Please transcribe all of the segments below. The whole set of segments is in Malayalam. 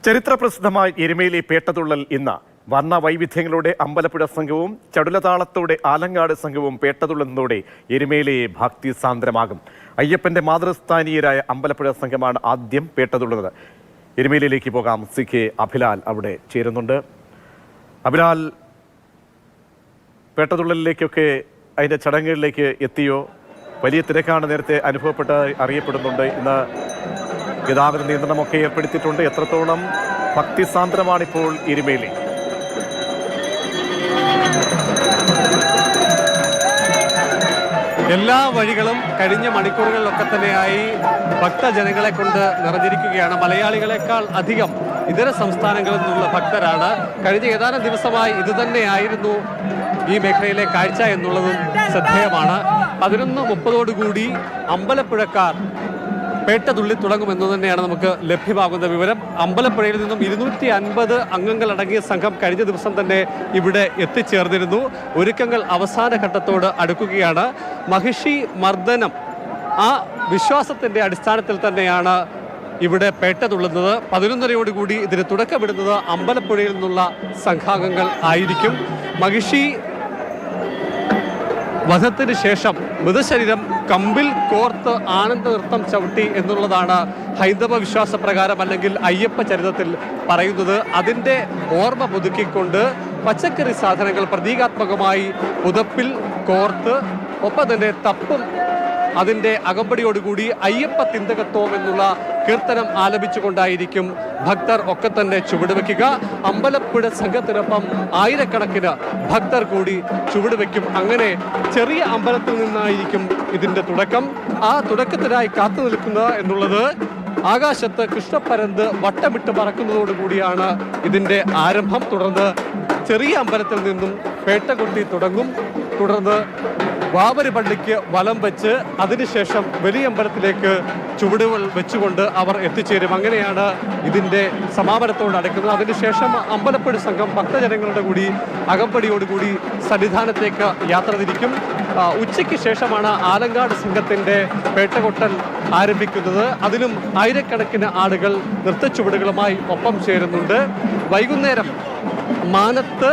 ചരിത്രപ്രസിദ്ധമായ എരുമേലി പേട്ടതുള്ളൽ ഇന്ന് വർണ്ണ വൈവിധ്യങ്ങളുടെ അമ്പലപ്പുഴ സംഘവും ചടുലതാളത്തോടെ ആലങ്ങാട് സംഘവും പേട്ടതുള്ളുന്നതോടെ എരുമേലിയെ ഭക്തി സാന്ദ്രമാകും. അയ്യപ്പന്റെ മാതൃസ്ഥാനീയരായ അമ്പലപ്പുഴ സംഘമാണ് ആദ്യം പേട്ടതുള്ളുന്നത്. എരുമേലിയിലേക്ക് പോകാം. CK അഭിലാൽ അവിടെ ചേരുന്നുണ്ട്. അഭിലാൽ, പേട്ടതുള്ളലിലേക്കൊക്കെ അതിൻ്റെ ചടങ്ങുകളിലേക്ക് എത്തിയോ? വലിയ തിരക്കാണ് നേരത്തെ അറിയപ്പെടുന്നുണ്ട്. ഇന്ന് ഗതാഗത നിയന്ത്രണമൊക്കെ ഏർപ്പെടുത്തിയിട്ടുണ്ട്. എത്രത്തോളം ഭക്തിസാന്ദ്രമാണിപ്പോൾ എരുമേലി? എല്ലാ വഴികളും കഴിഞ്ഞ മണിക്കൂറുകളിലൊക്കെ തന്നെയായി ഭക്തജനങ്ങളെ കൊണ്ട് നിറഞ്ഞിരിക്കുകയാണ്. മലയാളികളെക്കാൾ അധികം ഇതര സംസ്ഥാനങ്ങളിൽ നിന്നുള്ള ഭക്തരാണ്. കഴിഞ്ഞ ഏതാനും ദിവസമായി ഇതുതന്നെയായിരുന്നു ഈ മേഖലയിലെ കാഴ്ച എന്നുള്ളതും ശ്രദ്ധേയമാണ്. 11:30 അമ്പലപ്പുഴക്കാർ പേട്ടതുള്ളി തുടങ്ങുമെന്ന് തന്നെയാണ് നമുക്ക് ലഭ്യമാകുന്ന വിവരം. അമ്പലപ്പുഴയിൽ നിന്നും 250 അംഗങ്ങളടങ്ങിയ സംഘം കഴിഞ്ഞ ദിവസം തന്നെ ഇവിടെ എത്തിച്ചേർന്നിരുന്നു. ഒരുക്കങ്ങൾ അവസാന ഘട്ടത്തോട് അടുക്കുകയാണ്. മഹിഷി മർദ്ദനം, ആ വിശ്വാസത്തിൻ്റെ അടിസ്ഥാനത്തിൽ തന്നെയാണ് ഇവിടെ പേട്ടതുള്ളുന്നത്. 11:30 ഇതിന് തുടക്കമിടുന്നത് അമ്പലപ്പുഴയിൽ നിന്നുള്ള സംഘാംഗങ്ങൾ ആയിരിക്കും. മഹിഷി വധത്തിന് ശേഷം മൃതശരീരം കമ്പിൽ കോർത്ത് ആനന്ദ നൃത്തം ചവിട്ടി എന്നുള്ളതാണ് ഹൈന്ദവ വിശ്വാസപ്രകാരം അല്ലെങ്കിൽ അയ്യപ്പ ചരിത്രത്തിൽ പറയുന്നത്. അതിൻ്റെ ഓർമ്മ പുതുക്കിക്കൊണ്ട് പച്ചക്കറി സാധനങ്ങൾ പ്രതീകാത്മകമായി പുതപ്പിൽ കോർത്ത് ഒപ്പം തന്നെ തപ്പും അതിൻ്റെ അകമ്പടിയോടുകൂടി അയ്യപ്പ തിന്തകത്വം എന്നുള്ള കീർത്തനം ആലപിച്ചുകൊണ്ടായിരിക്കും ഭക്തർ ഒക്കെ തന്നെ ചുവടുവെക്കുക. അമ്പലപ്പുഴ സംഘത്തിനൊപ്പം ആയിരക്കണക്കിന് ഭക്തർ കൂടി ചുവടുവെക്കും. അങ്ങനെ ചെറിയ അമ്പലത്തിൽ നിന്നായിരിക്കും ഇതിൻ്റെ തുടക്കം. ആ തുടക്കത്തിനായി കാത്തു നിൽക്കുക എന്നുള്ളത് ആകാശത്ത് കൃഷ്ണപ്പരന്ത് വട്ടമിട്ട് പറക്കുന്നതോടുകൂടിയാണ് ഇതിൻ്റെ ആരംഭം. തുടർന്ന് ചെറിയ അമ്പലത്തിൽ നിന്നും പേട്ടകൊട്ടി തുടങ്ങും. തുടർന്ന് വാവര് പള്ളിക്ക് വലം വെച്ച് അതിനുശേഷം വലിയ അമ്പലത്തിലേക്ക് ചുവടുകൾ വെച്ചുകൊണ്ട് അവർ എത്തിച്ചേരും. അങ്ങനെയാണ് ഇതിൻ്റെ സമാപനത്തോട് അടയ്ക്കുന്നത്. അതിനുശേഷം അമ്പലപ്പുഴ സംഘം ഭക്തജനങ്ങളുടെ കൂടി അകമ്പടിയോടുകൂടി സന്നിധാനത്തേക്ക് യാത്ര തിരിക്കും. ഉച്ചയ്ക്ക് ശേഷമാണ് ആലങ്ങാട് സംഘത്തിൻ്റെ പേട്ടകൊട്ടൽ ആരംഭിക്കുന്നത്. അതിലും ആയിരക്കണക്കിന് ആളുകൾ നൃത്തച്ചുവടുകളുമായി ഒപ്പം ചേരുന്നുണ്ട്. വൈകുന്നേരം മാനത്ത്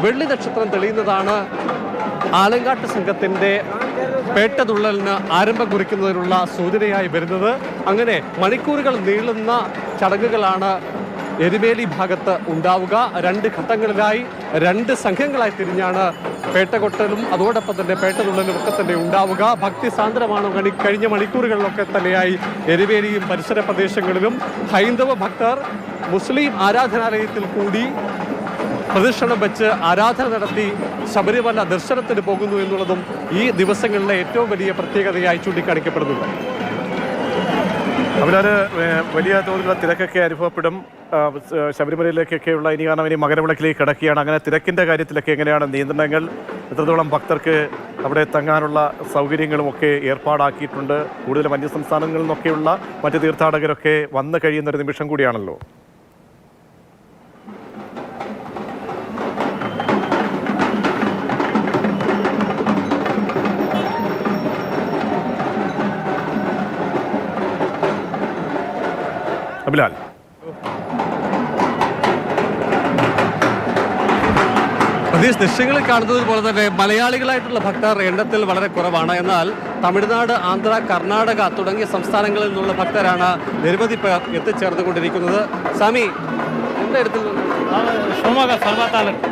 വെള്ളി നക്ഷത്രം തെളിയുന്നതാണ് ആലങ്ങാട്ട് സംഘത്തിൻ്റെ പേട്ടതുള്ളലിന് ആരംഭം കുറിക്കുന്നതിനുള്ള സൂചനയായി വരുന്നത്. അങ്ങനെ മണിക്കൂറുകൾ നീളുന്ന ചടങ്ങുകളാണ് എരുമേലി ഭാഗത്ത് ഉണ്ടാവുക. 2 ഘട്ടങ്ങളിലായി 2 സംഘങ്ങളായി തിരിഞ്ഞാണ് പേട്ടകൊട്ടലും അതോടൊപ്പം തന്നെ പേട്ടതുള്ളലും ഒക്കെ തന്നെ ഉണ്ടാവുക. ഭക്തി സാന്ദ്രമാണ് കഴിഞ്ഞ മണിക്കൂറുകളിലൊക്കെ തന്നെയായി എരുമേലിയും പരിസര പ്രദേശങ്ങളിലും. ഹൈന്ദവ ഭക്തർ മുസ്ലിം ആരാധനാലയത്തിൽ കൂടി പ്രദക്ഷിണം വെച്ച് ആരാധന നടത്തി ശബരിമല ദർശനത്തിന് പോകുന്നു എന്നുള്ളതും ഈ ദിവസങ്ങളിലെ ഏറ്റവും വലിയ പ്രത്യേകതയായി ചൂണ്ടിക്കാണിക്കപ്പെടുന്നുണ്ട്. അവരത് വലിയ തോതിലുള്ള തിരക്കൊക്കെ അനുഭവപ്പെടും. ശബരിമലയിലേക്കൊക്കെയുള്ള ഇനി മകരവിളക്കിലേക്ക് കിടക്കുകയാണ്. അങ്ങനെ തിരക്കിൻ്റെ കാര്യത്തിലൊക്കെ എങ്ങനെയാണ് നിയന്ത്രണങ്ങൾ? എത്രത്തോളം ഭക്തർക്ക് അവിടെ തങ്ങാനുള്ള സൗകര്യങ്ങളും ഒക്കെ ഏർപ്പാടാക്കിയിട്ടുണ്ട്? കൂടുതലും അന്യസംസ്ഥാനങ്ങളിൽ നിന്നൊക്കെയുള്ള മറ്റ് തീർത്ഥാടകരൊക്കെ വന്നു കഴിയുന്നൊരു നിമിഷം കൂടിയാണല്ലോ. അഭിലാൽ, ദൃശ്യങ്ങളിൽ കാണുന്നത് പോലെ തന്നെ മലയാളികളായിട്ടുള്ള ഭക്തർ എണ്ണത്തിൽ വളരെ കുറവാണ്. എന്നാൽ തമിഴ്നാട്, ആന്ധ്ര, കർണാടക തുടങ്ങിയ സംസ്ഥാനങ്ങളിൽ നിന്നുള്ള ഭക്തരാണ് നിരവധി പേർ എത്തിച്ചേർന്നുകൊണ്ടിരിക്കുന്നത്. സ്വാമി, എൻ്റെ അടുത്ത് ಶಿವಮೊಗ್ಗ ಸರ್ವ ತಾಲೂಕು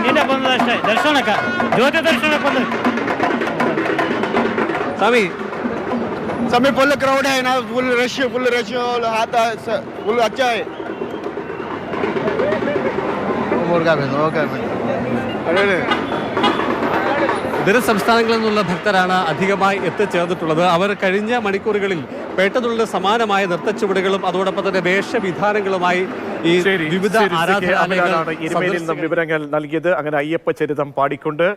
ನೀನೇ ಬಂದದಷ್ಟೇ ದರ್ಶನಕ್ಕೆ ಜ್ಯೋತಿ ದರ್ಶನಕ್ಕೆ ಬಂದ സ്വാമി, समय फुल क्राउड है ना, फुल रश हाथ फुल अच्छा है. ഇതര സംസ്ഥാനങ്ങളിൽ നിന്നുള്ള ഭക്തരാണ് അധികമായി എത്തിച്ചേർന്നിട്ടുള്ളത്. അവർ കഴിഞ്ഞ മണിക്കൂറുകളിൽ പേട്ടതുള്ളലിന് സമാനമായ നൃത്തച്ചുവടുകളും അതോടൊപ്പം തന്നെ വേഷവിധാനങ്ങളുമായി ഈ വിവിധ ആരാധനാലയങ്ങളാണ് എരുമേലിയിൽ നിന്നും വിവരങ്ങൾ നൽകിയത്. അങ്ങനെ അയ്യപ്പ ചരിതം പാടിക്കൊണ്ട്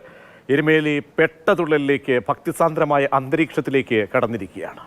എരുമേലി പേട്ടതുള്ളലിലേക്ക് ഭക്തിസാന്ദ്രമായ അന്തരീക്ഷത്തിലേക്ക് കടന്നിരിക്കുകയാണ്.